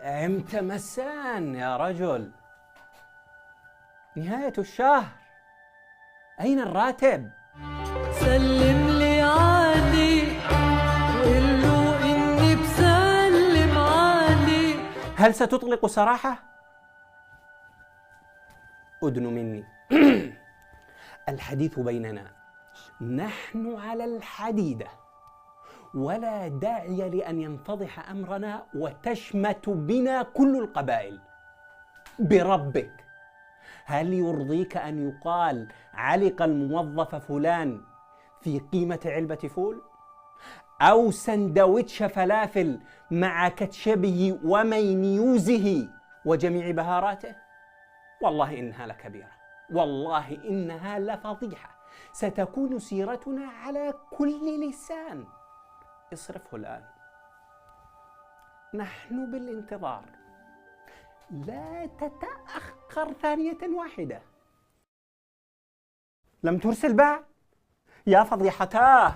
امتى مسان يا رجل؟ نهاية الشهر، أين الراتب؟ سلم لي علي وقل له إني بسلم علي. هل ستطلق سراحه؟ أدن مني. الحديث بيننا، نحن على الحديدة، ولا داعي لأن ينفضح أمرنا وتشمت بنا كل القبائل. بربك، هل يرضيك أن يقال علق الموظف فلان في قيمة علبة فول؟ أو سندويتش فلافل مع كاتشبه ومينيوزه وجميع بهاراته؟ والله إنها لكبيرة، والله إنها لفضيحة، ستكون سيرتنا على كل لسان. اصرفه الآن، نحن بالانتظار، لا تتأخر ثانية واحدة. لم ترسل بعد؟ يا فضيحتاه.